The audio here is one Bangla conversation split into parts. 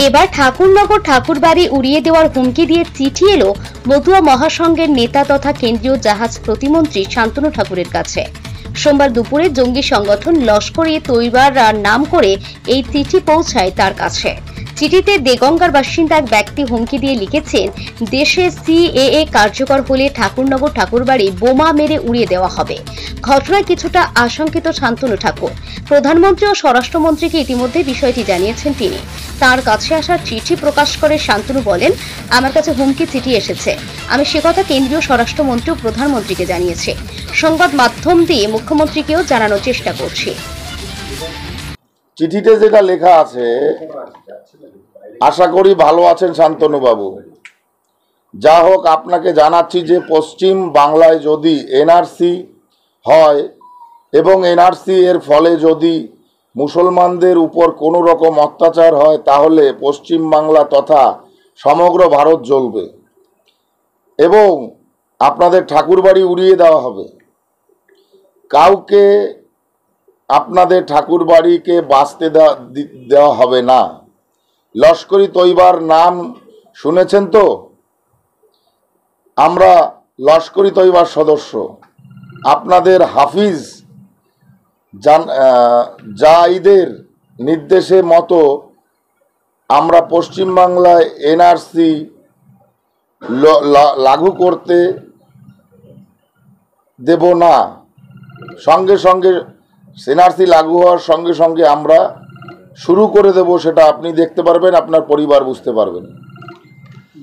এবার ঠাকুরনগর ঠাকুরবাড়ি উড়িয়ে দেওয়ার হুমকি দিয়ে চিঠি এলো মতুয়া মহাসংঘের নেতা তথা কেন্দ্রীয় জাহাজ প্রতিমন্ত্রী শান্তনু ঠাকুরের কাছে। সোমবার দুপুরে জঙ্গি সংগঠন লস্কর-ই-তৈবার নাম করে এই চিঠি পৌঁছায় তার কাছে। চিঠিতে দেগঙ্গার বাসিন্দা এক ব্যক্তি হুমকি দিয়ে লিখেছেন, দেশে সিএএ কার্যকর হলে ঠাকুরনগর ঠাকুরবাড়ি বোমা মেরে উড়িয়ে দেওয়া হবে। ঘটনায় কিছুটা আশঙ্কিত শান্তনু ঠাকুর। প্রধানমন্ত্রী ও স্বরাষ্ট্রমন্ত্রীকে ইতিমধ্যে বিষয়টি জানিয়েছেন তিনি। তার কাছে আসা চিঠি প্রকাশ করে শান্তনু বলেন, আমার কাছে হুমকি চিঠি এসেছে, আমি সে কথা কেন্দ্রীয় স্বরাষ্ট্রমন্ত্রী ও প্রধানমন্ত্রীকে জানিয়েছি। সংবাদ মাধ্যম দিয়ে মুখ্যমন্ত্রীকেও জানানোর চেষ্টা করছি। চিঠিতে যেটা লেখা আছে, আশা করি ভালো আছেন শান্তনু বাবু। যা হোক, আপনাকে জানাচ্ছি যে পশ্চিম বাংলায় যদি এনআরসি হয় এবং এনআরসি এর ফলে যদি মুসলমানদের উপর কোনো রকম অত্যাচার হয়, তাহলে পশ্চিম বাংলা তথা সমগ্র ভারত জ্বলবে এবং আপনাদের ঠাকুরবাড়ি উড়িয়ে দেওয়া হবে। কাউকে আপনাদের ঠাকুরবাড়িকে বাঁচতে দেওয়া হবে না। লস্কর-ই-তৈবার নাম শুনেছেন তো? আমরা লস্কর-ই-তৈবার সদস্য। আপনাদের হাফিজ জাইদের নির্দেশে মতো আমরা পশ্চিমবাংলায় এনআরসি লাগু করতে দেব না। সঙ্গে সঙ্গে এনআরসি লাগু হওয়ার সঙ্গে সঙ্গে আমরা শুরু করে দেব, সেটা আপনি দেখতে পারবেন, আপনার পরিবার বুঝতে পারবেন।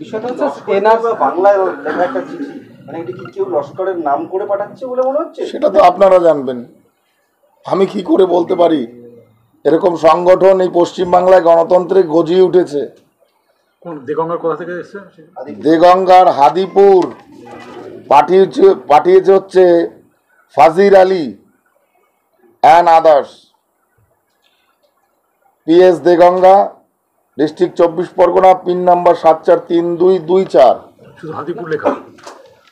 বিষয়টা হচ্ছে এনআরসি বাংলায় লেখা একটা চিঠি, মানে এটা কি কেউ লস্করের নাম করে পাঠাচ্ছে বলে মনে হচ্ছে? সেটা তো আপনারা জানবেন, আমি কি করে বলতে পারি? এরকম সংগঠন এই পশ্চিমবাংলায় গণতন্ত্রে গজিয়ে উঠেছে। দেগঙ্গার কোথা থেকে এসেছে? দেগঙ্গার হাদিপুর পাঠিয়েছে হচ্ছে Fazir Ali and others, PS Deganga, district 24 Pargana, pin number 743224। শুধু হাদিপুর লেখা?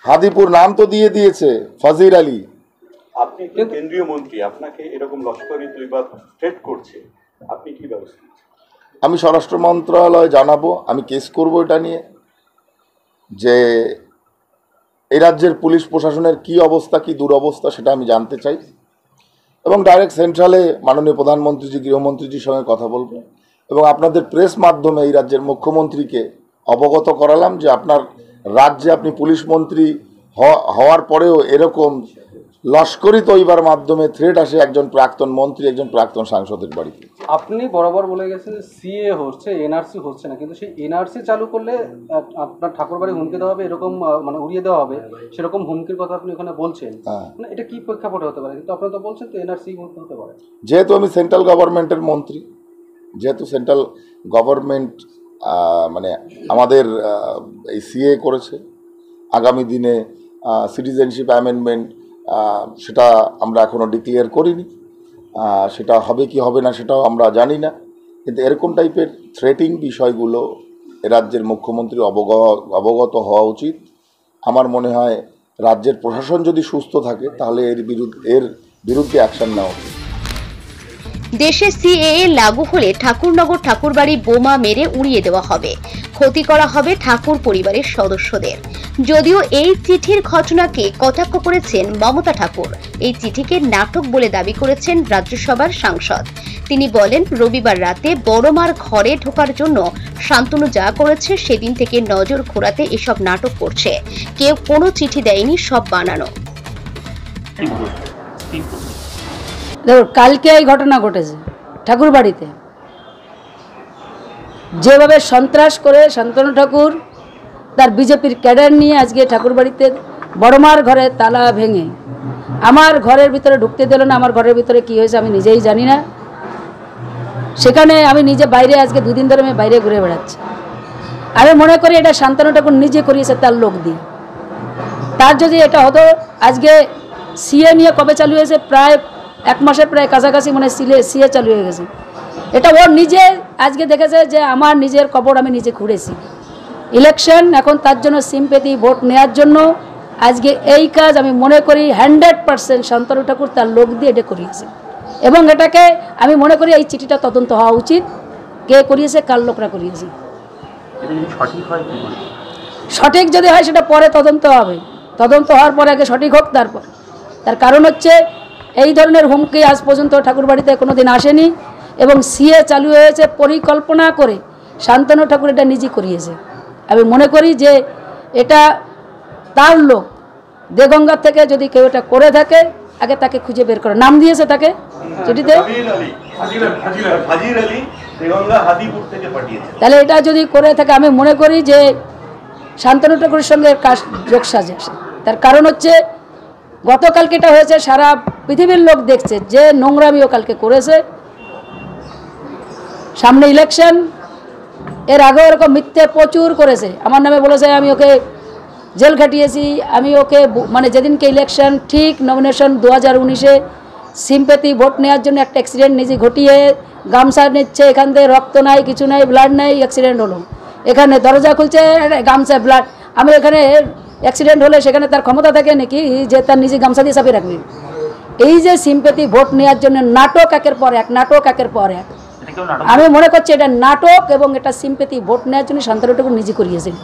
হাদিপুর নাম তো দিয়ে দিয়েছে ফাজির আলী। আপনি কেন্দ্রীয় মন্ত্রী, আপনাকে এরকম লস্কর-ই-তৈবার থ্রেট করছে, আপনি কি ব্যবস্থা? আমি স্বরাষ্ট্র মন্ত্রণালয় জানাবো, আমি কেস করব এটা নিয়ে, যে এই রাজ্যের পুলিশ প্রশাসনের কি অবস্থা, কি দুরবস্থা, সেটা আমি জানতে চাই এবং ডাইরেক্ট সেন্ট্রালে মাননীয় প্রধানমন্ত্রীজি, গৃহমন্ত্রীজির সঙ্গে কথা বলবো এবং আপনাদের প্রেস মাধ্যমে এই রাজ্যের মুখ্যমন্ত্রীকে অবগত করালাম যে আপনার রাজ্যে আপনি পুলিশ মন্ত্রী হওয়ার পরেও এরকম লস্কর-ই-তৈবার মাধ্যমে থ্রেট আসে একজন প্রাক্তন মন্ত্রী, একজন প্রাক্তন সাংসদের বাড়িতে। আপনি বরাবর বলে গেছেন যে সিএ হচ্ছে, এনআরসি হচ্ছে না, কিন্তু সেই এনআরসি চালু করলে আপনার ঠাকুরবাড়ি হুমকি দেওয়া হবে, এরকম মানে উড়িয়ে দেওয়া হবে, সেরকম হুমকির কথা আপনি ওখানে বলছেন। মানে এটা কি প্রেক্ষাপটে হতে পারে? কিন্তু আপনি তো বলছেন তো এনআরসি হতে পারে। যেহেতু আমি সেন্ট্রাল গভর্নমেন্টের মন্ত্রী, যেহেতু সেন্ট্রাল গভর্নমেন্ট মানে আমাদের এই সিএ করেছে, আগামী দিনে সিটিজেনশিপ অ্যামেন্ডমেন্ট সেটা আমরা এখনও ডিক্লেয়ার করিনি, সেটা হবে কি হবে না সেটাও আমরা জানি না, কিন্তু এরকম টাইপের থ্রেটিং বিষয়গুলো রাজ্যের মুখ্যমন্ত্রী অবগত হওয়া উচিত। আমার মনে হয় রাজ্যের প্রশাসন যদি সুস্থ থাকে তাহলে এর বিরুদ্ধে অ্যাকশন নেওয়া উচিত। দেশে সিএএ লাগু হলে ঠাকুরনগর ঠাকুরবাড়ি বোমা মেরে উড়িয়ে দেওয়া হবে, ক্ষতি করা হবে ঠাকুর পরিবারের সদস্যদের। যদিও এই চিঠির ঘটনাকে কটাক্ষ করেছেন মমতা ঠাকুর, এই চিঠিকে নাটক বলে দাবি করেছেন রাজ্যসভার সাংসদ। তিনি বলেন, রবিবার রাতে বড়মার ঘরে ঢোকার জন্য শান্তনু যা করেছে সেদিন থেকে নজর ঘোরাতে এসব নাটক করছে। কেউ কোনো চিঠি দেয়নি, সব বানানো। দেখো, কালকে এই ঘটনা ঘটেছে ঠাকুরবাড়িতে, যেভাবে সন্ত্রাস করে শান্তনু ঠাকুর তার বিজেপির ক্যাডার নিয়ে আজকে ঠাকুরবাড়িতে বড়মার ঘরে তালা ভেঙে আমার ঘরের ভিতরে ঢুকতে দিল না। আমার ঘরের ভিতরে কি হয়েছে আমি নিজেই জানি না। সেখানে আমি নিজে বাইরে, আজকে 2 দিন ধরে আমি বাইরে ঘুরে বেড়াচ্ছি। আমি মনে করি এটা শান্তনু ঠাকুর নিজে করিয়েছে তার লোক দিয়ে। তার যদি এটা হতো, আজকে সিএ নিয়ে কবে চালু হয়েছে, প্রায় 1 মাসের প্রায় কাছাকাছি মনে সিএ চালু হয়ে গেছে। এটা ওর নিজে আজকে দেখেছে যে আমার নিজের কবর আমি নিজে খুঁড়েছি। ইলেকশন এখন তার জন্য সিম্পেথি ভোট নেওয়ার জন্য আজকে এই কাজ আমি মনে করি 100% শান্তনু ঠাকুর তার লোক দিয়ে এটা করিয়েছে এবং এটাকে আমি মনে করি এই চিঠিটা তদন্ত হওয়া উচিত কে করিয়েছে, কার লোকরা করিয়েছে। এটা যদি সঠিক হয় কি বলবো? সঠিক যদি হয় সেটা পরে তদন্ত হবে, তদন্ত হওয়ার পরে আগে সঠিক হোক তারপর। তার কারণ হচ্ছে এই ধরনের হুমকি আজ পর্যন্ত ঠাকুরবাড়িতে কোনো দিন আসেনি, এবং সিএ চালু হয়েছে পরিকল্পনা করে শান্তনু ঠাকুর এটা নিজেই করিয়েছে। আমি মনে করি যে এটা তার লোক, দেগঙ্গা থেকে যদি কেউ এটা করে থাকে আগে তাকে খুঁজে বের করে, নাম দিয়েছে তাকে চিঠিতে, তাহলে এটা যদি করে থাকে আমি মনে করি যে শান্তনু ঠাকুরের সঙ্গে কাজ যোগ সাজে। তার কারণ হচ্ছে গতকালকে এটা হয়েছে, সারা পৃথিবীর লোক দেখছে যে নোংরামিও কালকে করেছে। সামনে ইলেকশন, এর আগেও এরকম মিথ্যে প্রচুর করেছে, আমার নামে বলেছে আমি ওকে জেল খাটিয়েছি, আমি ওকে মানে যেদিনকে ইলেকশন ঠিক নমিনেশন 2019-এ সিম্প্যাথি ভোট নেওয়ার জন্য একটা অ্যাক্সিডেন্ট নিজে ঘটিয়ে গামছা নিচ্ছে, এখান থেকে রক্ত নাই, কিছু নাই, ব্লাড নাই, অ্যাক্সিডেন্ট হলো, এখানে দরজা খুলছে গামছা ব্লাড। আমি এখানে অ্যাক্সিডেন্ট হলে সেখানে তার ক্ষমতা থাকে নাকি যে তার নিজে গামছা দিয়ে চাপিয়ে রাখবে? এই যে সিম্প্যাথি ভোট নেওয়ার জন্য নাটক একের পর এক, নাটক একের পর এক, আমি মনে করছি এটা নাটক, এবং এটা সিম্প্যাথি ভোট নেওয়ার জন্য শান্তনু ঠাকুর নিজে করিয়েছেন।